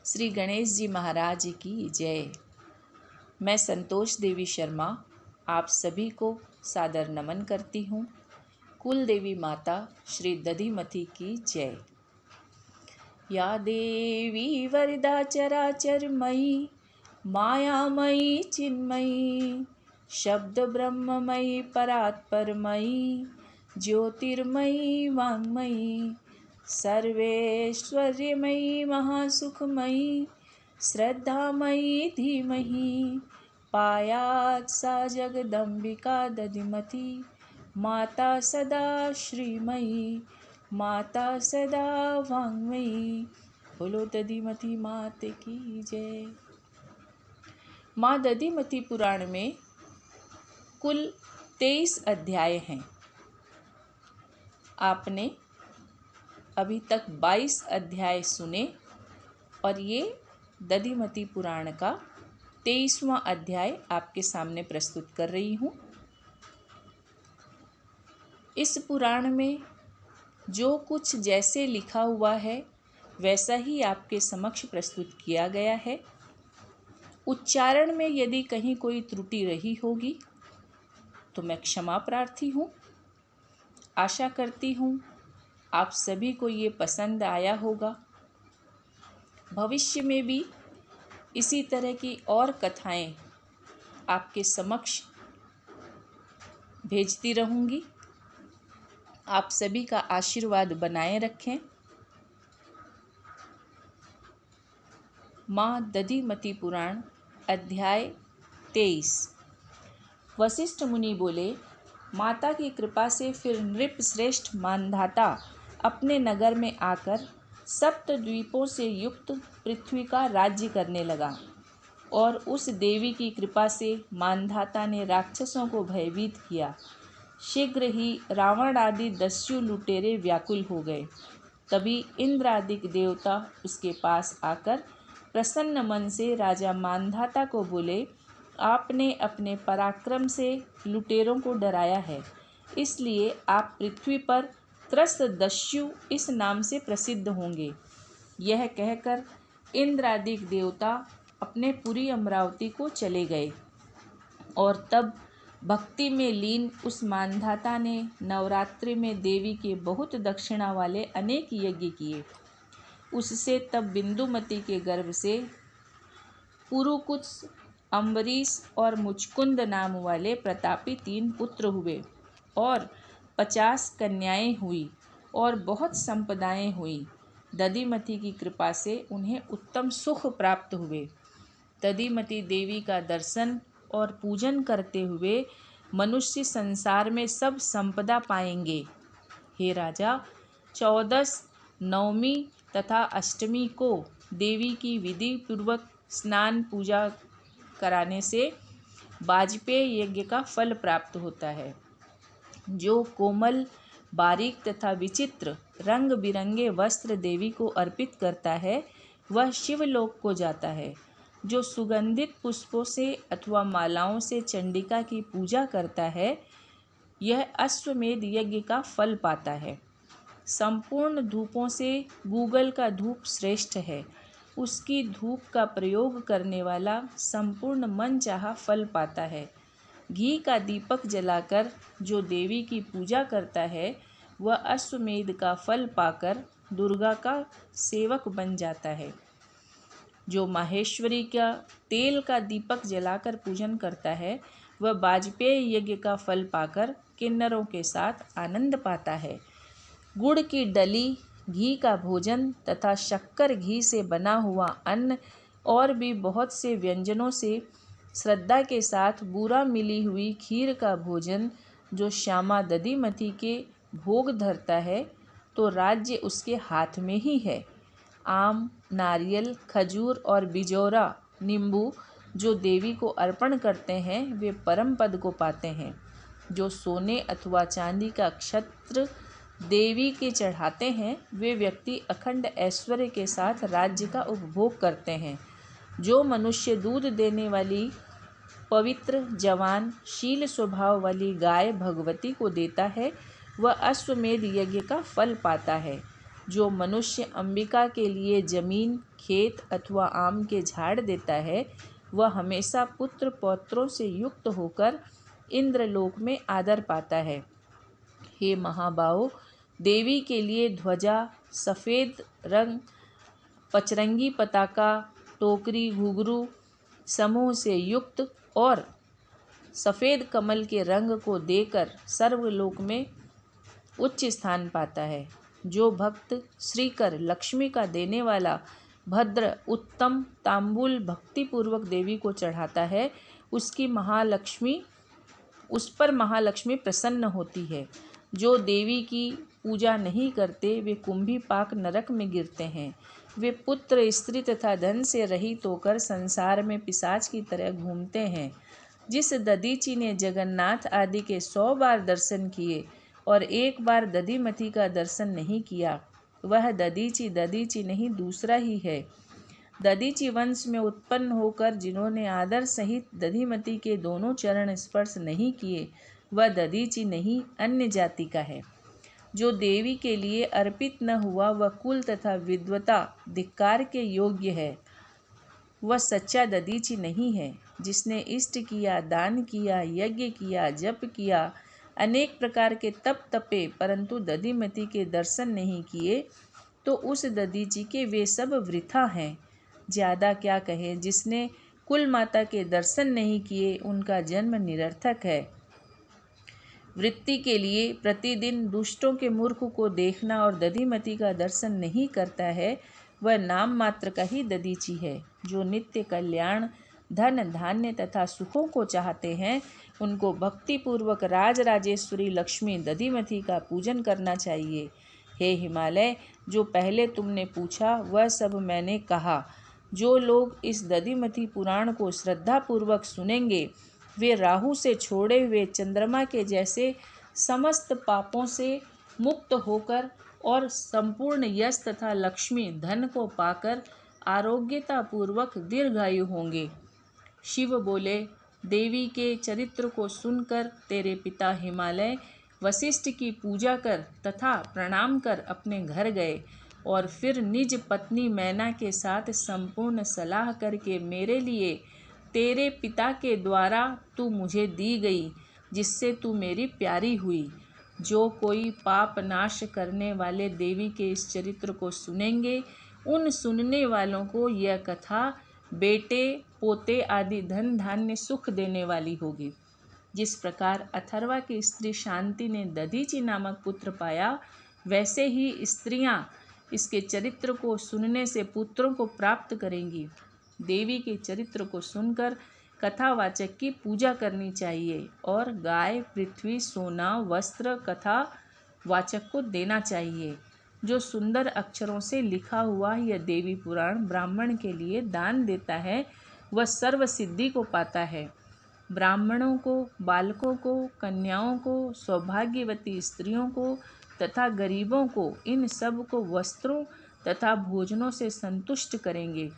श्री गणेश जी महाराज की जय। मैं संतोष देवी शर्मा आप सभी को सादर नमन करती हूँ। कुल देवी माता श्री दधिमती की जय। या देवी वरदा चराचरमयी मायामयी चिन्मयी शब्द ब्रह्ममयी परात्परमयी ज्योतिर्मयी वाङ्मयी सर्वैश्वर्यमयी महासुखमयी श्रद्धामयी धीमहि पायात् सा जगदम्बिका दधिमती माता सदा श्रीमयी माता सदा वाङ्मयी। बोलो दधिमती मात की जय। माँ दधिमती पुराण में कुल 23 अध्याय हैं। आपने अभी तक 22 अध्याय सुने और ये दधिमती पुराण का 23वां अध्याय आपके सामने प्रस्तुत कर रही हूँ। इस पुराण में जो कुछ जैसे लिखा हुआ है वैसा ही आपके समक्ष प्रस्तुत किया गया है। उच्चारण में यदि कहीं कोई त्रुटि रही होगी तो मैं क्षमा प्रार्थी हूँ। आशा करती हूँ आप सभी को ये पसंद आया होगा। भविष्य में भी इसी तरह की और कथाएं आपके समक्ष भेजती रहूँगी। आप सभी का आशीर्वाद बनाए रखें। माँ दधिमती पुराण अध्याय 23। वशिष्ठ मुनि बोले, माता की कृपा से फिर नृप श्रेष्ठ मानधाता अपने नगर में आकर सप्त द्वीपों से युक्त पृथ्वी का राज्य करने लगा और उस देवी की कृपा से मानधाता ने राक्षसों को भयभीत किया। शीघ्र ही रावण आदि दस्यु लुटेरे व्याकुल हो गए। तभी इंद्र आदि देवता उसके पास आकर प्रसन्न मन से राजा मानधाता को बोले, आपने अपने पराक्रम से लुटेरों को डराया है, इसलिए आप पृथ्वी पर त्रस्त दस्यु इस नाम से प्रसिद्ध होंगे। यह कहकर इंद्रादिक देवता अपने पुरी अमरावती को चले गए और तब भक्ति में लीन उस मानधाता ने नवरात्रि में देवी के बहुत दक्षिणा वाले अनेक यज्ञ किए। उससे तब बिंदुमती के गर्भ से पुरुकुत्स, अम्बरीश और मुचकुंद नाम वाले प्रतापी 3 पुत्र हुए और 50 कन्याएं हुई और बहुत संपदाएं हुई। दधिमती की कृपा से उन्हें उत्तम सुख प्राप्त हुए। दधिमती देवी का दर्शन और पूजन करते हुए मनुष्य संसार में सब संपदा पाएंगे। हे राजा, 14 नवमी तथा अष्टमी को देवी की विधि पूर्वक स्नान पूजा कराने से वाजपेय यज्ञ का फल प्राप्त होता है। जो कोमल, बारीक तथा विचित्र रंग बिरंगे वस्त्र देवी को अर्पित करता है वह शिवलोक को जाता है। जो सुगंधित पुष्पों से अथवा मालाओं से चंडिका की पूजा करता है यह अश्वमेध यज्ञ का फल पाता है। संपूर्ण धूपों से गूगल का धूप श्रेष्ठ है। उसकी धूप का प्रयोग करने वाला संपूर्ण मनचाहा फल पाता है। घी का दीपक जलाकर जो देवी की पूजा करता है वह अश्वमेध का फल पाकर दुर्गा का सेवक बन जाता है। जो माहेश्वरी का तेल का दीपक जलाकर पूजन करता है वह वाजपेय यज्ञ का फल पाकर किन्नरों के साथ आनंद पाता है। गुड़ की डली, घी का भोजन तथा शक्कर घी से बना हुआ अन्न और भी बहुत से व्यंजनों से श्रद्धा के साथ बूरा मिली हुई खीर का भोजन जो श्यामा दधिमती के भोग धरता है तो राज्य उसके हाथ में ही है। आम, नारियल, खजूर और बिजौरा नींबू जो देवी को अर्पण करते हैं वे परम पद को पाते हैं। जो सोने अथवा चांदी का क्षत्र देवी के चढ़ाते हैं वे व्यक्ति अखंड ऐश्वर्य के साथ राज्य का उपभोग करते हैं। जो मनुष्य दूध देने वाली पवित्र, जवान, शील स्वभाव वाली गाय भगवती को देता है वह अश्वमेध यज्ञ का फल पाता है। जो मनुष्य अंबिका के लिए जमीन, खेत अथवा आम के झाड़ देता है, वह हमेशा पुत्र पौत्रों से युक्त होकर इंद्रलोक में आदर पाता है। हे महाबाहो, देवी के लिए ध्वजा, सफ़ेद रंग, पचरंगी पताका, टोकरी, घुघरू समूह से युक्त और सफ़ेद कमल के रंग को देकर सर्वलोक में उच्च स्थान पाता है। जो भक्त श्रीकर लक्ष्मी का देने वाला भद्र उत्तम तांबूल भक्तिपूर्वक देवी को चढ़ाता है, उस पर महालक्ष्मी प्रसन्न होती है। जो देवी की पूजा नहीं करते, वे कुंभीपाक नरक में गिरते हैं। वे पुत्र, स्त्री तथा धन से रहित होकर संसार में पिशाच की तरह घूमते हैं। जिस दधीचि ने जगन्नाथ आदि के 100 बार दर्शन किए और एक बार दधिमती का दर्शन नहीं किया, वह दधीचि नहीं दूसरा ही है। दधीचि वंश में उत्पन्न होकर जिन्होंने आदर सहित दधिमती के दोनों चरण स्पर्श नहीं किए, वह दधीचि नहीं अन्य जाति का है। जो देवी के लिए अर्पित न हुआ, वह कुल तथा विद्वता धिक्कार के योग्य है। वह सच्चा दधीचि नहीं है। जिसने इष्ट किया, दान किया, यज्ञ किया, जप किया, अनेक प्रकार के तप तपे, परंतु दधिमती के दर्शन नहीं किए, तो उस दधीचि के वे सब वृथा हैं। ज़्यादा क्या कहें, जिसने कुल माता के दर्शन नहीं किए, उनका जन्म निरर्थक है। वृत्ति के लिए प्रतिदिन दुष्टों के मूर्ख को देखना और दधिमती का दर्शन नहीं करता है, वह नाम मात्र का ही दधीचि है। जो नित्य कल्याण, धन धान्य तथा सुखों को चाहते हैं, उनको भक्तिपूर्वक राजराजेश्वरी लक्ष्मी दधिमती का पूजन करना चाहिए। हे हिमालय, जो पहले तुमने पूछा वह सब मैंने कहा। जो लोग इस दधिमती पुराण को श्रद्धापूर्वक सुनेंगे, वे राहु से छोड़े हुए चंद्रमा के जैसे समस्त पापों से मुक्त होकर और संपूर्ण यश तथा लक्ष्मी धन को पाकर आरोग्यता पूर्वक दीर्घायु होंगे। शिव बोले, देवी के चरित्र को सुनकर तेरे पिता हिमालय वशिष्ठ की पूजा कर तथा प्रणाम कर अपने घर गए और फिर निज पत्नी मैना के साथ संपूर्ण सलाह करके मेरे लिए तेरे पिता के द्वारा तू मुझे दी गई, जिससे तू मेरी प्यारी हुई। जो कोई पाप नाश करने वाले देवी के इस चरित्र को सुनेंगे, उन सुनने वालों को यह कथा बेटे, पोते आदि धन धान्य सुख देने वाली होगी। जिस प्रकार अथर्वा की स्त्री शांति ने दधीचि नामक पुत्र पाया, वैसे ही स्त्रियां इसके चरित्र को सुनने से पुत्रों को प्राप्त करेंगी। देवी के चरित्र को सुनकर कथावाचक की पूजा करनी चाहिए और गाय, पृथ्वी, सोना, वस्त्र कथावाचक को देना चाहिए। जो सुंदर अक्षरों से लिखा हुआ यह देवी पुराण ब्राह्मण के लिए दान देता है, वह सर्व सिद्धि को पाता है। ब्राह्मणों को, बालकों को, कन्याओं को, सौभाग्यवती स्त्रियों को तथा गरीबों को, इन सब को वस्त्रों तथा भोजनों से संतुष्ट करेंगे।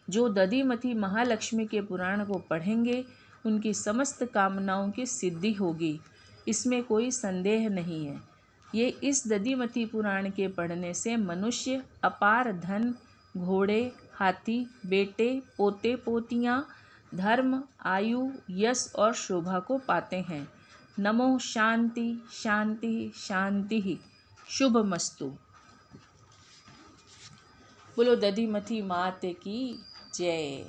जो दधिमती महालक्ष्मी के पुराण को पढ़ेंगे, उनकी समस्त कामनाओं की सिद्धि होगी, इसमें कोई संदेह नहीं है। ये इस दधिमती पुराण के पढ़ने से मनुष्य अपार धन, घोड़े, हाथी, बेटे, पोते पोतियाँ, धर्म, आयु, यश और शोभा को पाते हैं। नमो शांति शांति शांति। शुभमस्तु। बोलो दधिमती मात की जय।